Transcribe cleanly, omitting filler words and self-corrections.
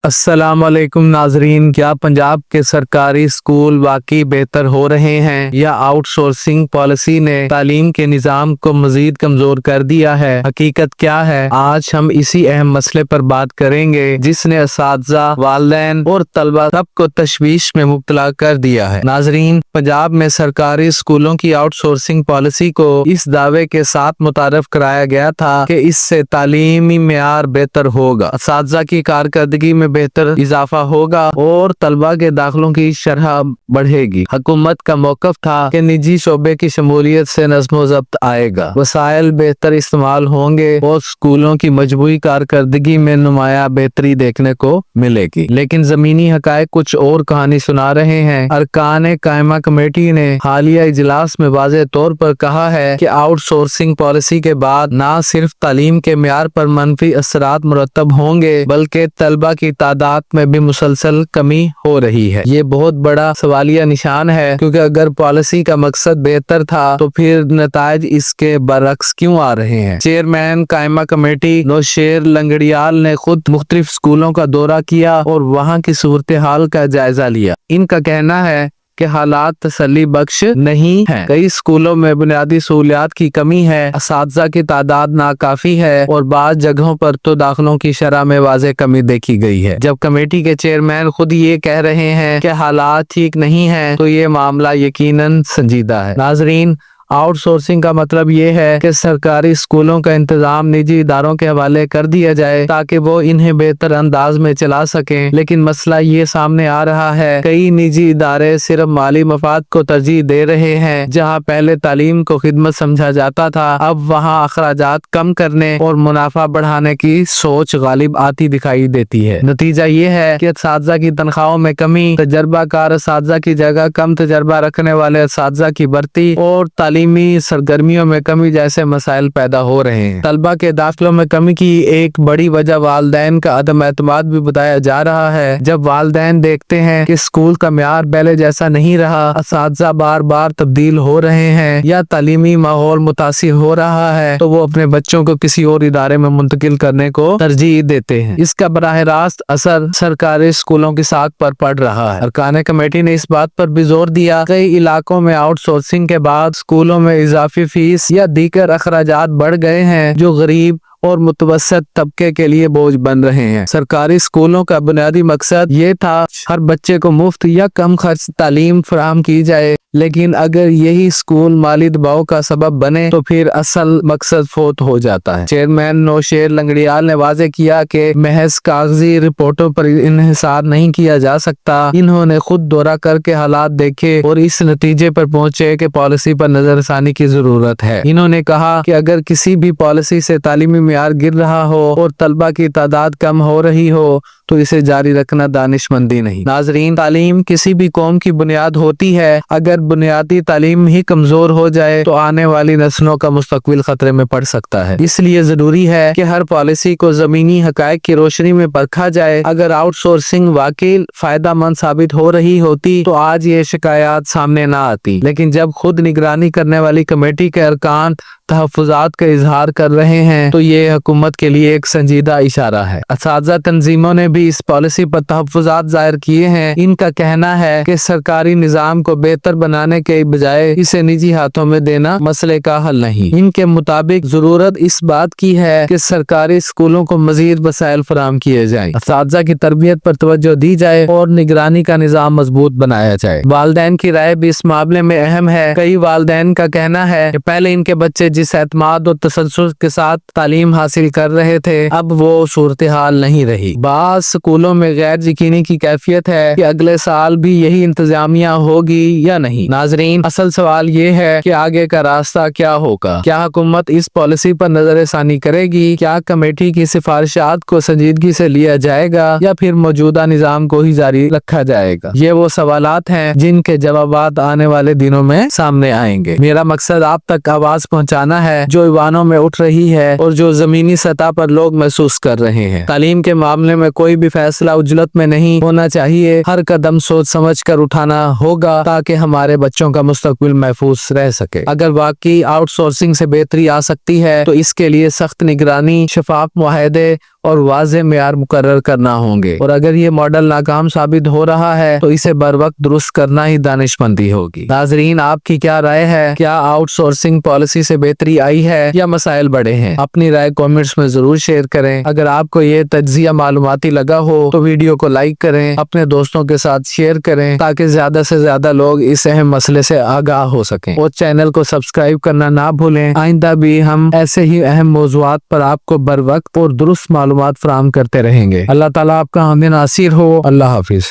अस्सलाम वालेकुम नाजरीन, क्या पंजाब के सरकारी स्कूल वाकई बेहतर हो रहे हैं या आउटसोर्सिंग पॉलिसी ने तालीम के निज़ाम को मजीद कमजोर कर दिया है? हकीकत क्या है? आज हम इसी अहम मसले पर बात करेंगे जिसने असातिज़ा, वालिदैन और तलबा सब को तशवीश में मुब्तला कर दिया है। नाजरीन, पंजाब में सरकारी स्कूलों की आउटसोर्सिंग पॉलिसी को इस दावे के साथ मुतारफ कराया गया था कि इससे तालीमी मेयार बेहतर होगा, असातिज़ा की कारकर्दगी में बेहतर इजाफा होगा और तलबा के दाखिलों की शरह बढ़ेगी। हुकूमत का मौक़िफ़ था कि निजी शोबे की शमूलियत से नज़्म ज़ब्त आएगा, वसाइल बेहतर इस्तेमाल होंगे और स्कूलों की मजबूरी कारकर्दगी में नुमाया बेहतरी देखने को मिलेगी। लेकिन ज़मीनी हक़ाइक़ कुछ और कहानी सुना रहे हैं। अरकान कायमा कमेटी ने हालिया इजलास में वाज़ेह तौर पर कहा है कि आउटसोर्सिंग पॉलिसी के बाद न सिर्फ तालीम के मेयार पर मनफी असरात मुरतब होंगे बल्कि तलबा की तादाद में भी मुसलसल कमी हो रही है। ये बहुत बड़ा सवालिया निशान है, क्योंकि अगर पॉलिसी का मकसद बेहतर था तो फिर नताइज इसके बरक्स क्यों आ रहे हैं? चेयरमैन कायमा कमेटी नौशेर लंगड़ियाल ने खुद मुख्तलिफ स्कूलों का दौरा किया और वहाँ की सूरत हाल का जायजा लिया। इनका कहना है कि हालात तसल्ली बख्श नहीं है। कई स्कूलों में बुनियादी सहूलियात की कमी है, असातिज़ा की तादाद नाकाफी है और बाज़ जगहों पर तो दाखिलों की शरह में वाज़ेह कमी देखी गई है। जब कमेटी के चेयरमैन खुद ये कह रहे हैं कि हालात ठीक नहीं है तो ये मामला यकीनन संजीदा है। नाजरीन, आउटसोर्सिंग का मतलब ये है कि सरकारी स्कूलों का इंतजाम निजी इदारों के हवाले कर दिया जाए ताकि वो इन्हें बेहतर अंदाज में चला सकें। लेकिन मसला ये सामने आ रहा है, कई निजी इदारे सिर्फ माली मफाद को तरजीह दे रहे हैं। जहाँ पहले तालीम को खिदमत समझा जाता था, अब वहाँ अखराजात कम करने और मुनाफा बढ़ाने की सोच गालिब आती दिखाई देती है। नतीजा ये है कि असातिज़ा की तनख्वाहों में कमी, तजर्बाकार असातिज़ा की जगह कम तजर्बा रखने वाले असातिज़ा की भर्ती और तालीमी सरगर्मियों में कमी जैसे मसाइल पैदा हो रहे हैं। तलबा के दाखिलों में कमी की एक बड़ी वजह वालिदैन का अदम एतमाद भी बताया जा रहा है। जब वालिदैन देखते हैं कि स्कूल का मेयार पहले जैसा नहीं रहा, असातिज़ा बार बार तब्दील हो रहे हैं या तालीमी माहौल मुतासिर हो रहा है, तो वो अपने बच्चों को किसी और इदारे में मुंतकिल करने को तरजीह देते हैं। इसका बराह रास्त असर सरकारी स्कूलों की साख पर पड़ रहा है। अरकान कमेटी ने इस बात पर भी जोर दिया, कई इलाकों में आउटसोर्सिंग के बाद स्कूलों में इजाफी फीस या दीगर अखराजात बढ़ गए हैं जो गरीब और मुतवसत तबके के लिए बोझ बन रहे हैं। सरकारी स्कूलों का बुनियादी मकसद ये था हर बच्चे को मुफ्त या कम खर्च तालीम फराहम की जाए, लेकिन अगर यही स्कूल माली दबाव का सबब बने तो फिर असल मकसद फोत हो जाता है। चेयरमैन नौशेर लंगड़ियाल ने वाज़ेह किया कि महज कागजी रिपोर्टों पर इन्हिसार नहीं किया जा सकता। इन्होंने खुद दौरा करके हालात देखे और इस नतीजे पर पहुंचे कि पॉलिसी पर नजरसानी की जरूरत है। इन्होंने कहा कि अगर किसी भी पॉलिसी से तालीमी मेयार गिर रहा हो और तलबा की तादाद कम हो रही हो तो इसे जारी रखना दानिशमंदी नहीं। नाजरीन, तालीम किसी भी कौम की बुनियाद होती है। अगर बुनियादी तालीम ही कमजोर हो जाए तो आने वाली नस्लों का मुस्तकबिल खतरे में पड़ सकता है। इसलिए जरूरी है कि हर पॉलिसी को जमीनी हकायक की रोशनी में परखा जाए। अगर आउटसोर्सिंग वाकई फायदा मंद साबित हो रही होती तो आज ये शिकायत सामने ना आती। लेकिन जब खुद निगरानी करने वाली कमेटी के अरकान तहफ़्फ़ुज़ात का इजहार कर रहे हैं तो ये हुकूमत के लिए एक संजीदा इशारा है। असातिज़ा तंजीमों ने भी इस पॉलिसी पर तहफ़्फ़ुज़ात ज़ाहिर किए हैं। इनका कहना है कि सरकारी निज़ाम को बेहतर बनाने के बजाय इसे निजी हाथों में देना मसले का हल नहीं। इनके मुताबिक जरूरत इस बात की है कि सरकारी स्कूलों को मजीद वसाइल फराहम किए जाएं, असातिज़ा की तरबियत पर तवज्जो दी जाए और निगरानी का निज़ाम मजबूत बनाया जाए। वालिदैन की राय भी इस मामले में अहम है। कई वालिदैन का कहना है कि पहले इनके बच्चे जिस एतमाद और तसल्सल के साथ तालीम हासिल कर रहे थे, अब वो सूरत हाल नहीं रही। बाज़ स्कूलों में गैर यकीनी की कैफियत है कि अगले साल भी यही इंतजामिया होगी या नहीं। नाजरीन, असल सवाल ये है कि आगे का रास्ता क्या होगा? क्या हुकूमत इस पॉलिसी पर नजरसानी करेगी? क्या कमेटी की सिफारिशात को संजीदगी से लिया जाएगा या फिर मौजूदा निज़ाम को ही जारी रखा जाएगा? ये वो सवालात हैं जिनके जवाबात आने वाले दिनों में सामने आएंगे। मेरा मकसद आप तक आवाज पहुँचाना है जो ईवानों में उठ रही है और जो जमीनी सतह पर लोग महसूस कर रहे हैं। तालीम के मामले में कोई भी फैसला उजलत में नहीं होना चाहिए। हर कदम सोच समझ कर उठाना होगा ताकि हमारे बच्चों का मुस्तकबिल महफूज रह सके। अगर वाकई आउटसोर्सिंग से बेहतरी आ सकती है तो इसके लिए सख्त निगरानी, शफाफ मुआहदे اور واضح معیار مقرر کرنا ہوں گے، اور اگر یہ ماڈل ناکام ثابت ہو رہا ہے تو اسے بر وقت درست کرنا ہی دانش مندی ہوگی۔ ناظرین، آپ کی کیا رائے ہے؟ کیا آؤٹ سورسنگ پالیسی سے بہتری آئی ہے یا مسائل بڑے ہیں؟ اپنی رائے کامنٹس میں ضرور شیئر کریں۔ اگر آپ کو یہ تجزیہ معلوماتی لگا ہو تو ویڈیو کو لائک کریں، اپنے دوستوں کے ساتھ شیئر کریں تاکہ زیادہ سے زیادہ لوگ اس اہم مسئلے سے آگاہ ہو سکیں، اور چینل کو سبسکرائب کرنا نہ بھولیں۔ آئندہ بھی ہم ایسے ہی اہم موضوعات پر آپ کو بر وقت اور درست معلومات فراہم کرتے رہیں گے۔ اللہ تعالیٰ آپ کا حامی ناصر ہو۔ اللہ حافظ۔